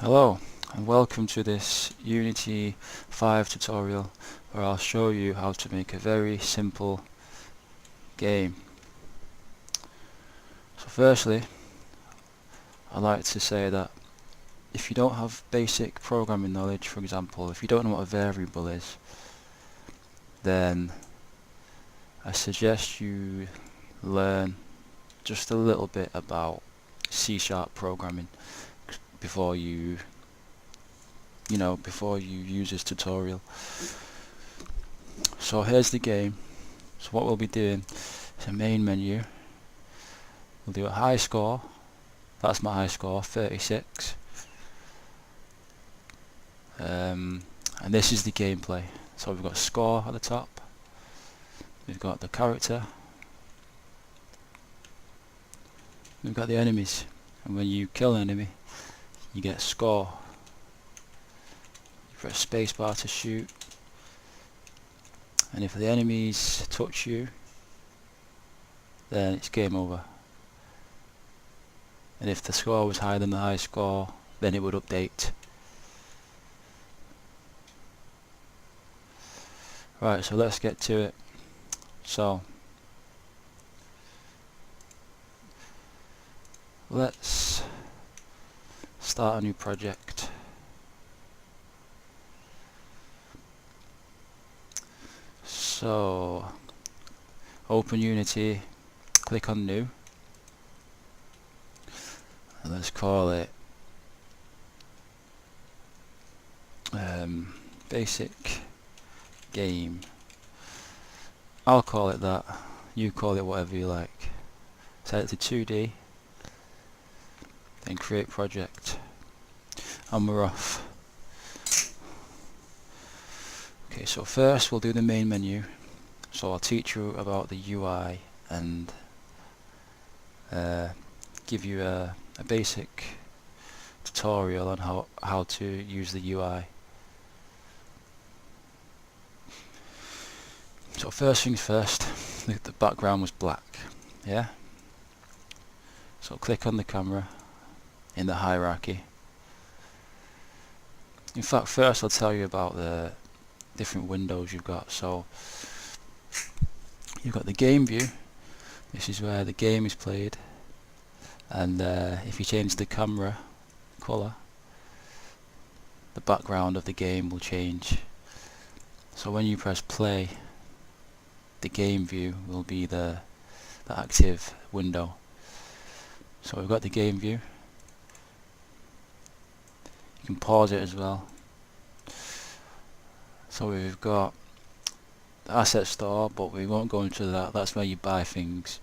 Hello and welcome to this Unity 5 tutorial where I'll show you how to make a very simple game. So firstly, I'd like to say that if you don't have basic programming knowledge, for example, if you don't know what a variable is, then I suggest you learn just a little bit about C# programming before you use this tutorial. So here's the game. So what we'll be doing is a main menu. We'll do a high score. That's my high score, 36. And this is the gameplay. So we've got score at the top. We've got the character. We've got the enemies. And when you kill an enemy, you get score. You press spacebar to shoot. And if the enemies touch you, then it's game over. And if the score was higher than the high score, then it would update. Right, so let's get to it. So let's start a new project. So open Unity, click on new, and let's call it basic game. I'll call it that, you call it whatever you like. Set it to 2D, then create project, and we're off. Okay, so first we'll do the main menu. So I'll teach you about the UI and give you a basic tutorial on how to use the UI. So first things first, the background was black, yeah? So click on the camera in the hierarchy. In fact, first I'll tell you about the different windows you've got. So you've got the game view. This is where the game is played, and if you change the camera color, the background of the game will change. So when you press play, the game view will be the active window. So we've got the game view. You can pause it as well. So we've got the asset store, but we won't go into that. That's where you buy things.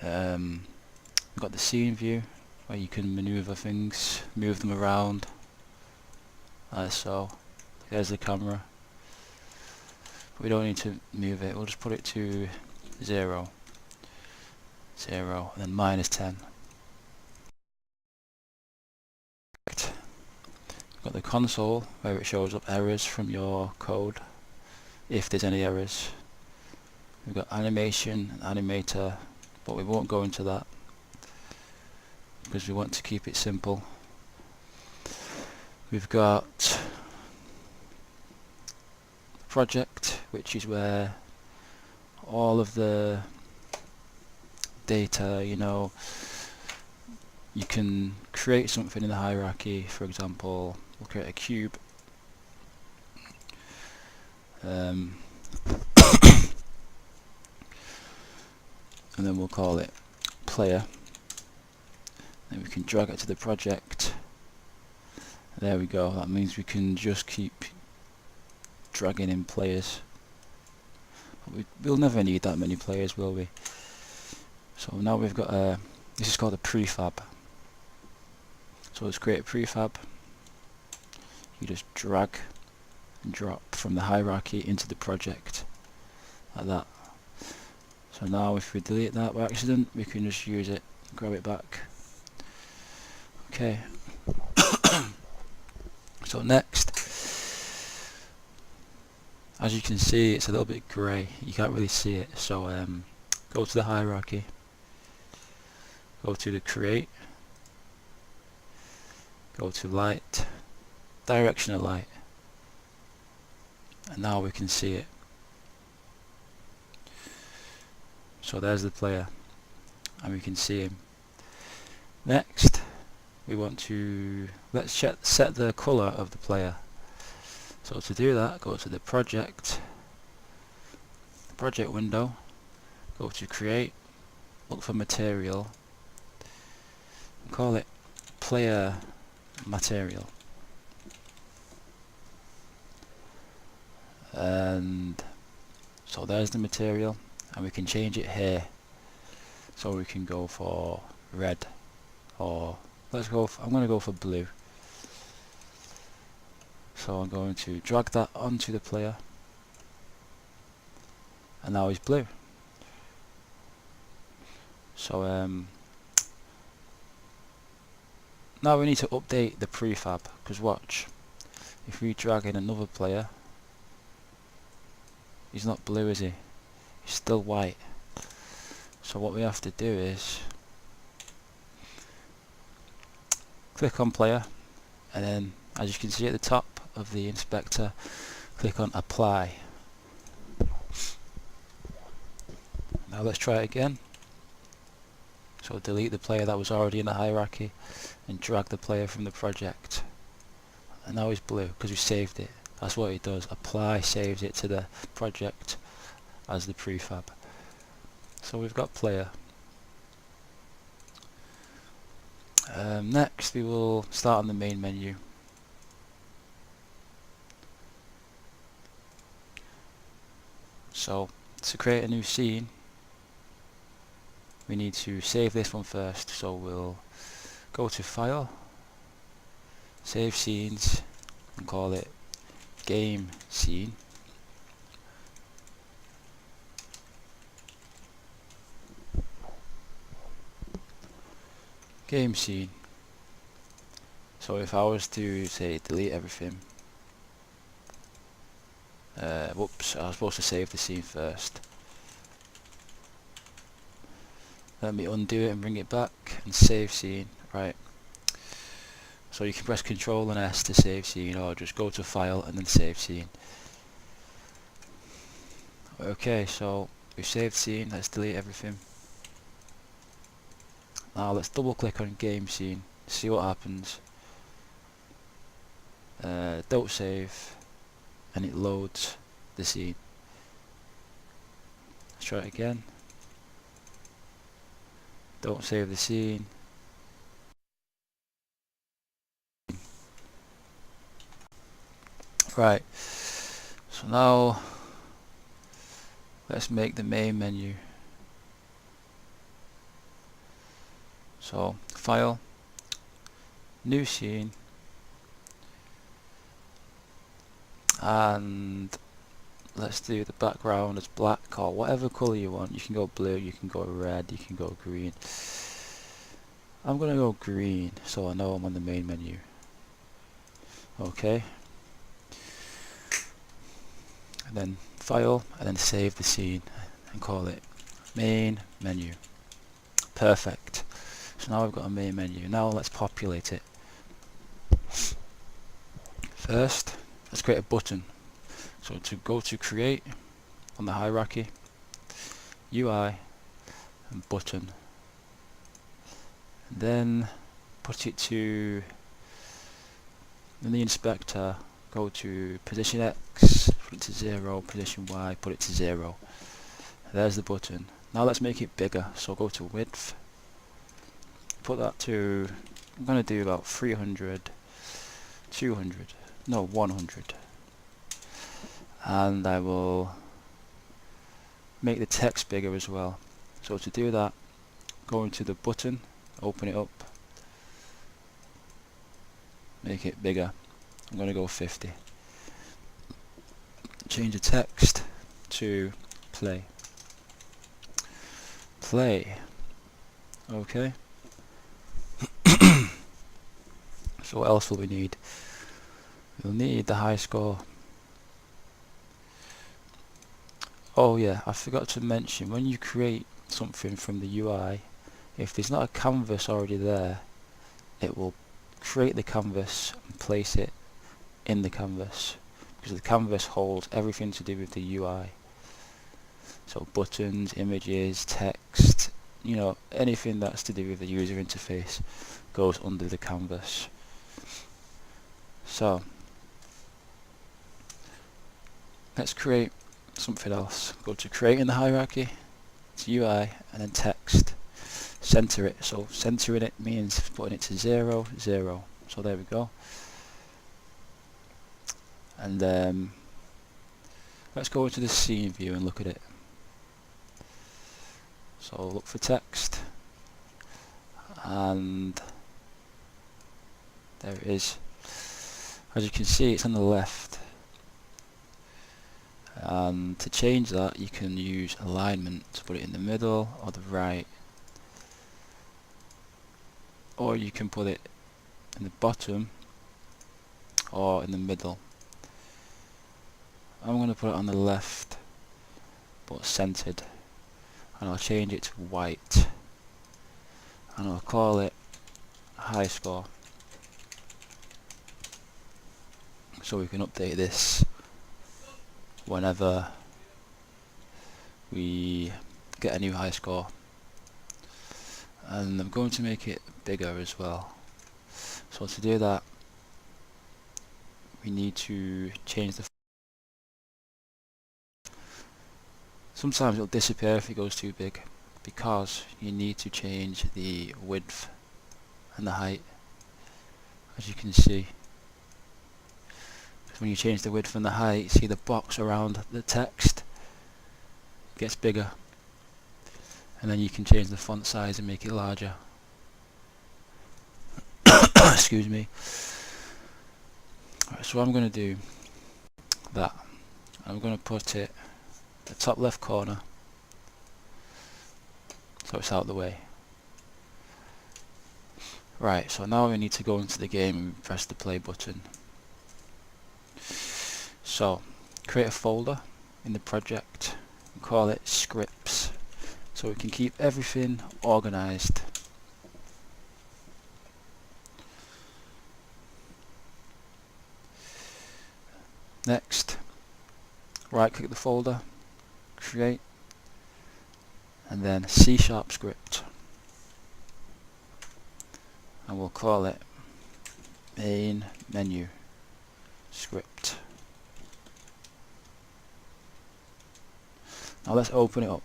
We've got the scene view, where you can maneuver things, move them around, like so. There's the camera. We don't need to move it, we'll just put it to 0, 0, and then -10. We've got the console, where it shows up errors from your code, if there's any errors. We've got animation, animator, but we won't go into that because we want to keep it simple. We've got project, which is where all of the data, you can create something in the hierarchy. For example, we'll create a cube. And then we'll call it player. Then we can drag it to the project. There we go. That means we can just keep dragging in players. But we'll never need that many players, will we? So now we've got this is called a prefab. So let's create a prefab. You just drag and drop from the hierarchy into the project, like that. So now if we delete that by accident, we can just use it, grab it back. Okay. So next, as you can see, it's a little bit grey. You can't really see it. So go to the hierarchy, go to the create, go to light, direction of light, and now we can see it. So there's the player, and we can see him. Next, we want to set the color of the player. So to do that, go to the project window, go to create, look for material, and call it player material, and so there's the material, and we can change it here. So we can go for red, or I'm going to go for blue. So I'm going to drag that onto the player, and now he's blue. So now we need to update the prefab, because watch, if we drag in another player, he's not blue, is he? He's still white. So what we have to do is click on player, and then as you can see at the top of the inspector, click on apply. Now let's try it again. So delete the player that was already in the hierarchy and drag the player from the project, and now he's blue because we saved it. That's what it does. Apply saves it to the project as the prefab. So we've got player. Next we will start on the main menu. So to create a new scene, we need to save this one first. So we'll go to File, Save Scenes, and call it Game Scene. Game Scene. So if I was to say delete everything, whoops, I was supposed to save the scene first. Let me undo it and bring it back and save scene. Right. So you can press Ctrl and S to save scene, or just go to File and then Save Scene. Okay, so we've saved scene. Let's delete everything. Now let's double click on Game Scene, see what happens. Don't save, and it loads the scene. Let's try it again. Don't save the scene. Right, so now let's make the main menu. So File, New Scene, and let's do the background as black, or whatever colour you want. You can go blue, you can go red, you can go green. I'm gonna go green so I know I'm on the main menu. Okay, and then File, and then save the scene and call it main menu. Perfect. So now we've got a main menu. Now let's populate it. First, let's create a button. So to go to create on the hierarchy, UI, and button. And then put it to, in the inspector, go to position X, put it to 0, position Y, put it to 0. There's the button. Now let's make it bigger. So go to width, put that to, I'm going to do about 300, 200, no 100. And I will make the text bigger as well. So to do that, go into the button, open it up, make it bigger. I'm going to go 50. Change the text to play. Play. Okay. So what else will we need? We'll need the high score. Oh yeah, I forgot to mention, when you create something from the UI, if there's not a canvas already there, it will create the canvas and place it in the canvas, because the canvas holds everything to do with the UI. So buttons, images, text, you know, anything that's to do with the user interface goes under the canvas. So let's create something else. Go to create in the hierarchy, to UI, and then text. Center it. So centering it means putting it to 0, 0. So there we go. And let's go into the scene view and look at it. So look for text, and there it is. As you can see, it's on the left, and to change that you can use alignment to put it in the middle or the right, or you can put it in the bottom or in the middle. I'm going to put it on the left but centered, and I'll change it to white, and I'll call it high score, so we can update this whenever we get a new high score. And I'm going to make it bigger as well. So to do that, we need to change the sometimes it'll disappear if it goes too big, because you need to change the width and the height. As you can see, when you change the width and the height, see the box around the text gets bigger, and then you can change the font size and make it larger. Excuse me. Right, so I'm going to do that. I'm going to put it the top left corner so it's out of the way. Right, so now we need to go into the game and press the play button. So create a folder in the project and call it scripts, so we can keep everything organized. Next, right click the folder, create, and then C# script, and we'll call it main menu script. Now let's open it up.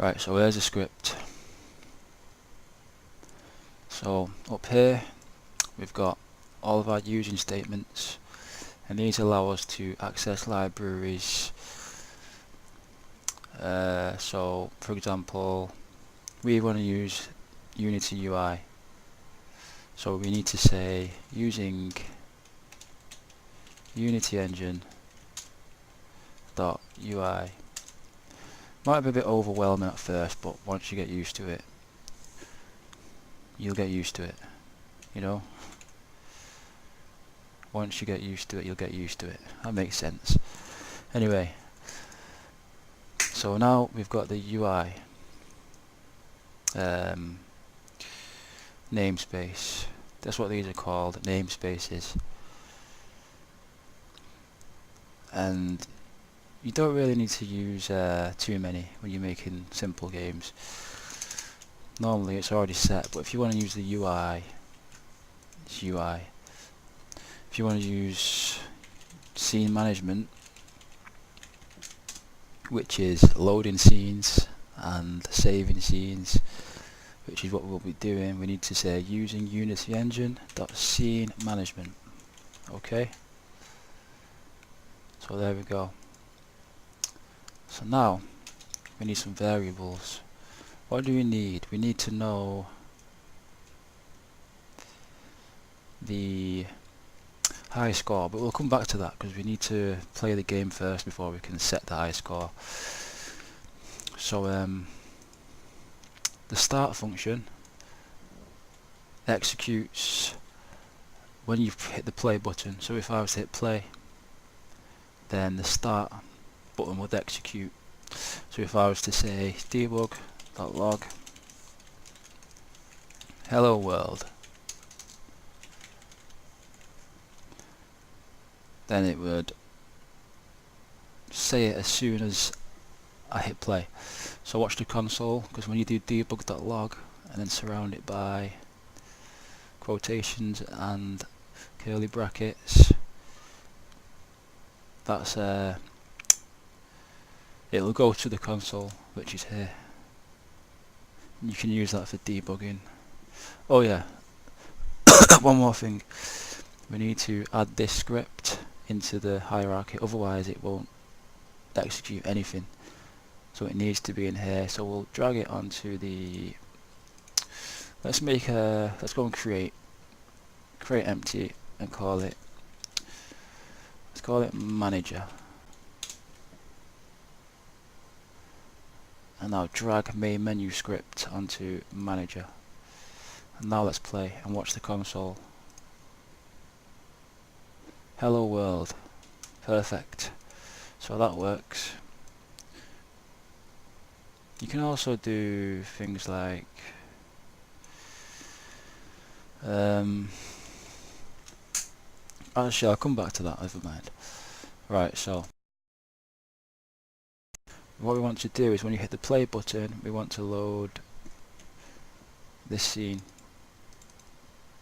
Right, so there's a script. So up here we've got all of our using statements, and these allow us to access libraries. So for example, we want to use Unity UI, so we need to say using Unity engine .ui. Might be a bit overwhelming at first, but once you get used to it, you'll get used to it, you know. Once you get used to it, you'll get used to it. That makes sense. Anyway, so now we've got the UI namespace. That's what these are called, namespaces. And you don't really need to use too many when you're making simple games. Normally it's already set, but if you want to use the UI, it's UI. If you want to use scene management, which is loading scenes and saving scenes, which is what we'll be doing, we need to say using Unity engine .scene management. Okay, so there we go. So now we need some variables. What do we need? We need to know the high score, but we'll come back to that because we need to play the game first before we can set the high score. So the start function executes when you've hit the play button. So if I was to hit play, then the start button would execute. So if I was to say debug.log hello world, then it would say it as soon as I hit play. So watch the console, because when you do debug.log and then surround it by quotations and curly brackets, that's it'll go to the console, which is here. You can use that for debugging. Oh yeah, one more thing, we need to add this script into the hierarchy, otherwise it won't execute anything. So it needs to be in here, so we'll drag it onto the, let's go and create empty and let's call it manager. And now drag main menu script onto manager. And now let's play and watch the console. Hello world. Perfect. So that works. You can also do things like actually I'll come back to that, never mind. Right, so what we want to do is when you hit the play button, we want to load this scene,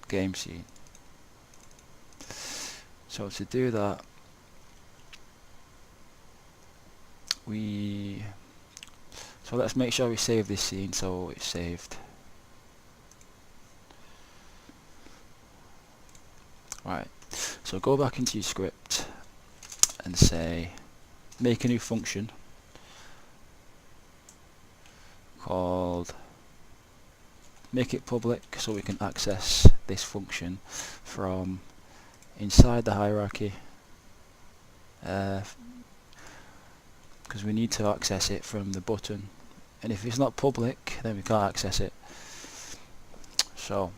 game scene. So to do that, so let's make sure we save this scene so it's saved. Right, so go back into your script and say make a new function called make it public, so we can access this function from inside the hierarchy, because we need to access it from the button, and if it's not public then we can't access it. So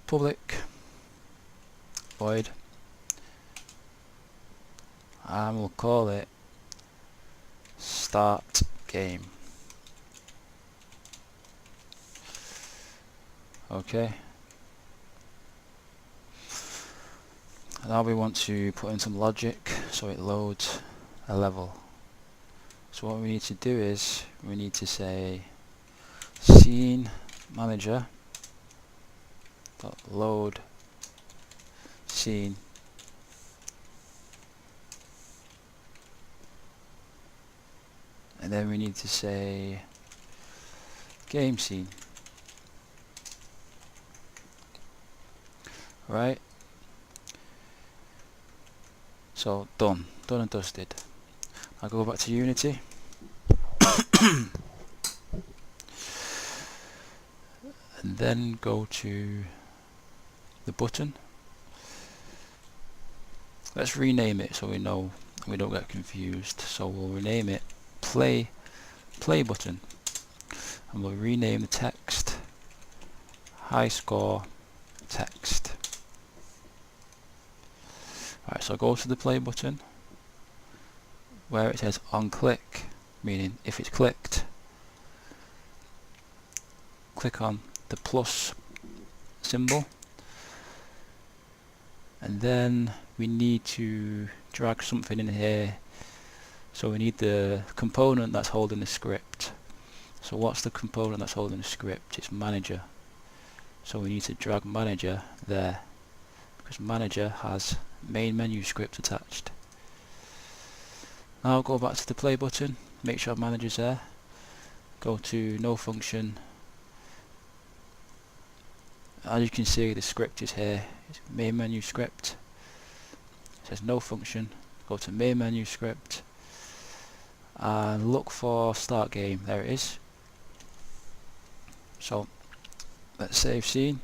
public void, and we'll call it start game. Okay, now we want to put in some logic so it loads a level. So what we need to do is we need to say scene manager dot load scene, and then we need to say game scene. Right, so done and dusted. I'll go back to Unity and then go to the button. Let's rename it so we know we don't get confused. So we'll rename it play button, and we'll rename the text high score text. Alright, so go to the play button where it says on click, meaning if it's clicked, click on the plus symbol, and then we need to drag something in here. So we need the component that's holding the script. So what's the component that's holding the script? It's manager. So we need to drag manager there, because manager has main menu script attached. Now go back to the play button, make sure manager's there, go to no function. As you can see, the script is here, it's main menu script. It says no function, go to main menu script and look for start game. There it is. So let's save scene.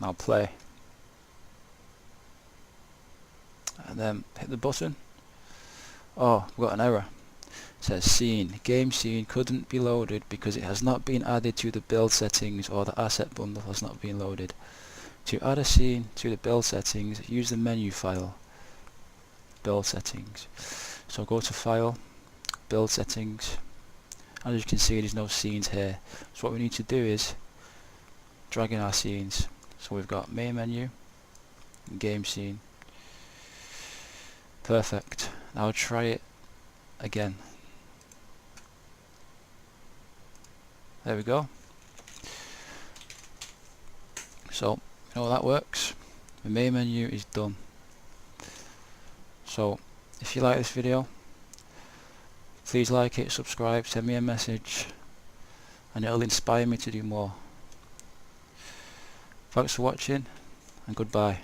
Now play, and then hit the button. Oh, we've got an error. says scene. Game scene couldn't be loaded because it has not been added to the build settings, or the asset bundle has not been loaded. To add a scene to the build settings, use the menu file, build settings. So go to file, build settings. As you can see, there's no scenes here. So what we need to do is drag in our scenes. So we've got main menu, game scene. Perfect. Now try it again. There we go. So you know that works. The main menu is done. So if you like this video, please like it, subscribe, send me a message, and it'll inspire me to do more. Thanks for watching, and goodbye.